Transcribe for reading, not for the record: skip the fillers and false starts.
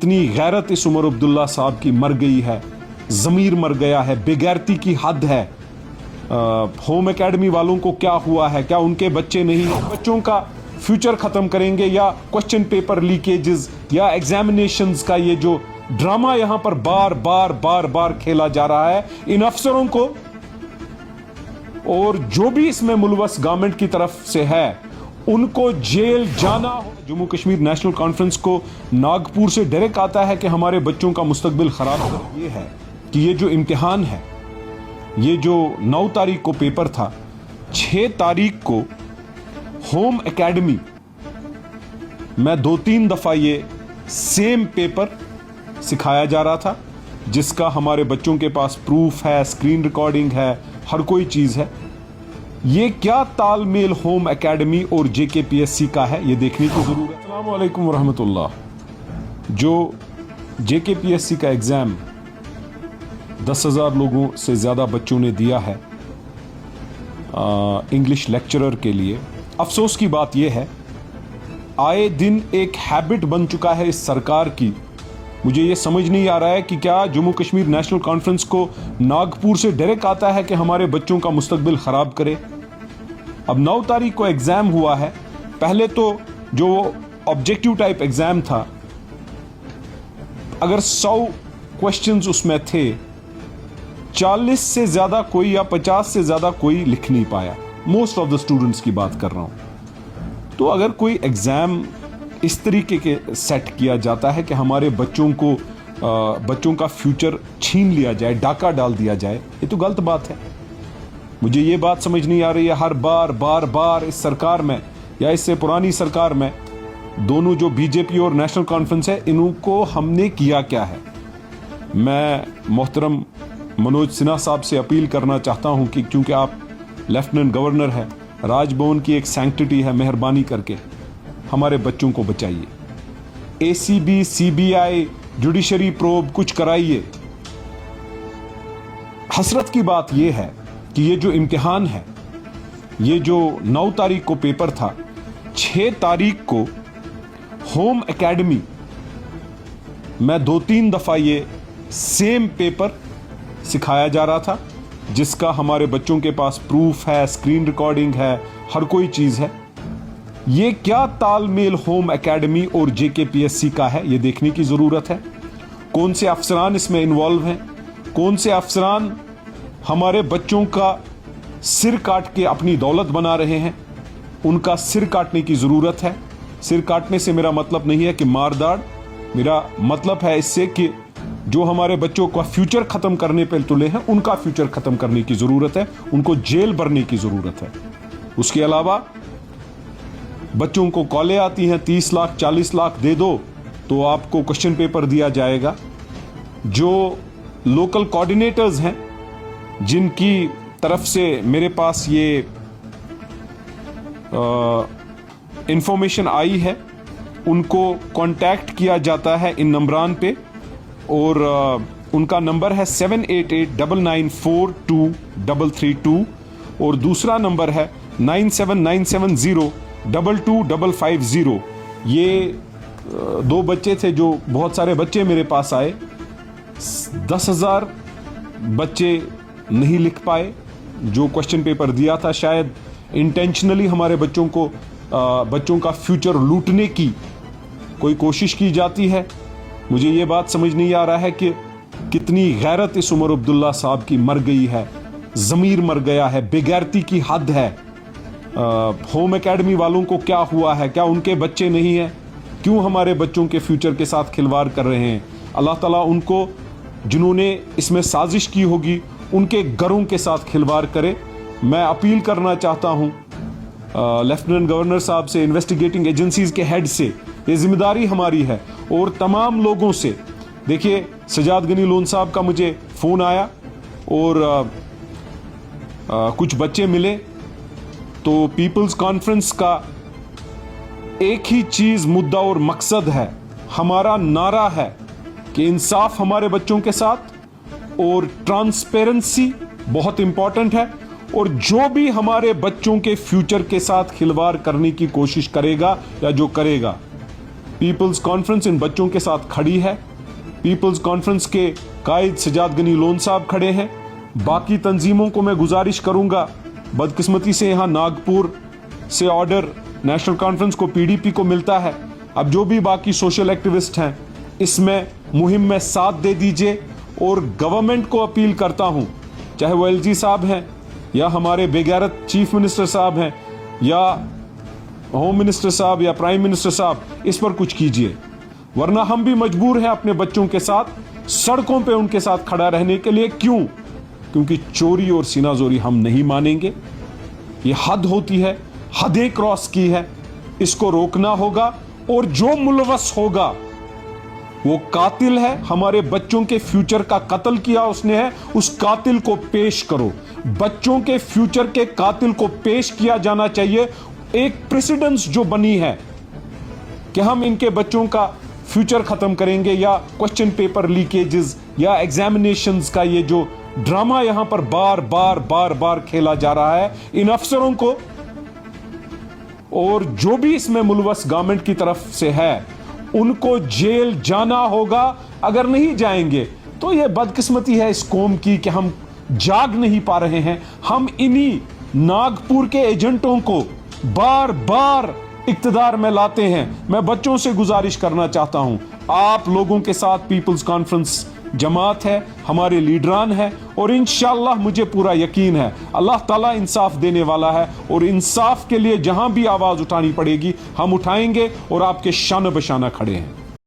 कितनी गैरत इस उमर अब्दुल्ला साहब की मर गई है, ज़मीर मर गया है, बेगैरती की हद है। होम एकेडमी वालों को क्या हुआ है? क्या उनके बच्चे नहीं, बच्चों का फ्यूचर खत्म करेंगे? या क्वेश्चन पेपर लीकेजेस या एग्जामिनेशंस का ये जो ड्रामा यहां पर बार बार बार बार खेला जा रहा है, इन अफसरों को और जो भी इसमें मुलवस गवर्नमेंट की तरफ से है उनको जेल जाना हो। जम्मू कश्मीर नेशनल कॉन्फ्रेंस को नागपुर से डायरेक्ट आता है कि हमारे बच्चों का मुस्तकबिल खराब हो। ये है कि ये जो इम्तिहान है, ये जो 9 तारीख को पेपर था, 6 तारीख को होम एकेडमी में 2-3 दफा ये सेम पेपर सिखाया जा रहा था, जिसका हमारे बच्चों के पास प्रूफ है, स्क्रीन रिकॉर्डिंग है, हर कोई चीज है। ये क्या तालमेल होम एकेडमी और जेकेपीएससी का है, ये देखने की जरूरत है। अस्सलाम वालेकुम रहमतुल्लाह। जो जेकेपीएससी का एग्जाम 10,000 लोगों से ज्यादा बच्चों ने दिया है इंग्लिश लेक्चरर के लिए। अफसोस की बात यह है, आए दिन एक हैबिट बन चुका है इस सरकार की। मुझे ये समझ नहीं आ रहा है कि क्या जम्मू कश्मीर नेशनल कॉन्फ्रेंस को नागपुर से डायरेक्ट आता है कि हमारे बच्चों का मुस्तकबिल खराब करे। अब 9 तारीख को एग्जाम हुआ है। पहले तो जो ऑब्जेक्टिव टाइप एग्जाम था, अगर 100 क्वेश्चंस उसमें थे, 40 से ज्यादा कोई या 50 से ज्यादा कोई लिख नहीं पाया। मोस्ट ऑफ द स्टूडेंट्स की बात कर रहा हूं। तो अगर कोई एग्जाम इस तरीके के सेट किया जाता है कि हमारे बच्चों का फ्यूचर छीन लिया जाए, डाका डाल दिया जाए, ये तो गलत बात है। मुझे ये बात समझ नहीं आ रही है, हर बार बार बार इस सरकार में या इससे पुरानी सरकार में, दोनों जो बीजेपी और नेशनल कॉन्फ्रेंस है, इनको हमने किया क्या है। मैं मोहतरम मनोज सिन्हा साहब से अपील करना चाहता हूं कि क्योंकि आप लेफ्टिनेंट गवर्नर है, राजभवन की एक सैंक्टिटी है, मेहरबानी करके हमारे बच्चों को बचाइए। एसीबी, सीबीआई, जुडिशरी प्रोब कुछ कराइए। हसरत की बात यह है कि ये जो इम्तिहान है, ये जो 9 तारीख को पेपर था, 6 तारीख को होम एकेडमी में 2-3 दफा ये सेम पेपर सिखाया जा रहा था, जिसका हमारे बच्चों के पास प्रूफ है, स्क्रीन रिकॉर्डिंग है, हर कोई चीज है। ये क्या तालमेल होम एकेडमी और जेकेपीएससी का है, ये देखने की जरूरत है। कौन से अफसरान इसमें इन्वॉल्व हैं, कौन से अफसरान हमारे बच्चों का सिर काट के अपनी दौलत बना रहे हैं, उनका सिर काटने की जरूरत है। सिर काटने से मेरा मतलब नहीं है कि मारदाड़, मेरा मतलब है इससे कि जो हमारे बच्चों का फ्यूचर खत्म करने पर तुले हैं, उनका फ्यूचर खत्म करने की जरूरत है, उनको जेल भरने की जरूरत है। उसके अलावा बच्चों को कॉलें आती हैं 30 लाख 40 लाख दे दो तो आपको क्वेश्चन पेपर दिया जाएगा। जो लोकल कोऑर्डिनेटर्स हैं, जिनकी तरफ से मेरे पास ये इंफॉर्मेशन आई है, उनको कांटेक्ट किया जाता है इन नंबरान पे, और उनका नंबर है 7889942332 और दूसरा नंबर है 9797022550। ये 2 बच्चे थे, जो बहुत सारे बच्चे मेरे पास आए, 10,000 बच्चे नहीं लिख पाए जो क्वेश्चन पेपर दिया था। शायद इंटेंशनली हमारे बच्चों का फ्यूचर लूटने की कोई कोशिश की जाती है। मुझे ये बात समझ नहीं आ रहा है कि कितनी गैरत इस उमर अब्दुल्ला साहब की मर गई है, ज़मीर मर गया है, बेगैरती की हद है। होम एकेडमी वालों को क्या हुआ है? क्या उनके बच्चे नहीं हैं? क्यों हमारे बच्चों के फ्यूचर के साथ खिलवाड़ कर रहे हैं? अल्लाह ताला उनको, जिन्होंने इसमें साजिश की होगी, उनके घरों के साथ खिलवाड़ करे। मैं अपील करना चाहता हूं लेफ्टिनेंट गवर्नर साहब से, इन्वेस्टिगेटिंग एजेंसीज के हेड से, ये जिम्मेदारी हमारी है, और तमाम लोगों से। देखिए, सजाद गनी लोन साहब का मुझे फोन आया और कुछ बच्चे मिले, तो पीपल्स कॉन्फ्रेंस का एक ही चीज, मुद्दा और मकसद है, हमारा नारा है कि इंसाफ हमारे बच्चों के साथ और ट्रांसपेरेंसी बहुत इंपॉर्टेंट है। और जो भी हमारे बच्चों के फ्यूचर के साथ खिलवाड़ करने की कोशिश करेगा या जो करेगा, पीपल्स कॉन्फ्रेंस इन बच्चों के साथ खड़ी है। पीपल्स कॉन्फ्रेंस के कायद सजाद गनी लोन साहब खड़े हैं। बाकी तंजीमों को मैं गुजारिश करूंगा, बदकिस्मती से यहां नागपुर से ऑर्डर नेशनल कॉन्फ्रेंस को, पीडीपी को मिलता है। अब जो भी बाकी सोशल एक्टिविस्ट हैं इसमें मुहिम में साथ दे दीजिए। और गवर्नमेंट को अपील करता हूं, चाहे वो एलजी साहब हैं या हमारे बेगैरत चीफ मिनिस्टर साहब हैं या होम मिनिस्टर साहब या प्राइम मिनिस्टर साहब, इस पर कुछ कीजिए, वरना हम भी मजबूर हैं अपने बच्चों के साथ सड़कों पे उनके साथ खड़ा रहने के लिए। क्यों? क्योंकि चोरी और सीनाजोरी हम नहीं मानेंगे। ये हद होती है, हदें क्रॉस की है, इसको रोकना होगा। और जो मुलवस होगा वो कातिल है, हमारे बच्चों के फ्यूचर का कत्ल किया उसने है, उस कातिल को पेश करो। बच्चों के फ्यूचर के कातिल को पेश किया जाना चाहिए। एक प्रेसिडेंस जो बनी है कि हम इनके बच्चों का फ्यूचर खत्म करेंगे, या क्वेश्चन पेपर लीकेजेस या एग्जामिनेशंस का ये जो ड्रामा यहां पर बार बार बार बार खेला जा रहा है, इन अफसरों को और जो भी इसमें मुलवस गवर्नमेंट की तरफ से है उनको जेल जाना होगा। अगर नहीं जाएंगे तो यह बदकिस्मती है इस कौम की कि हम जाग नहीं पा रहे हैं। हम इन्हीं नागपुर के एजेंटों को बार बार इक्तदार में लाते हैं। मैं बच्चों से गुजारिश करना चाहता हूं, आप लोगों के साथ पीपल्स कॉन्फ्रेंस जमात है, हमारे लीडरान है, और इंशाअल्लाह मुझे पूरा यकीन है अल्लाह ताला इंसाफ देने वाला है। और इंसाफ के लिए जहां भी आवाज उठानी पड़ेगी हम उठाएंगे और आपके शान बशाना खड़े हैं।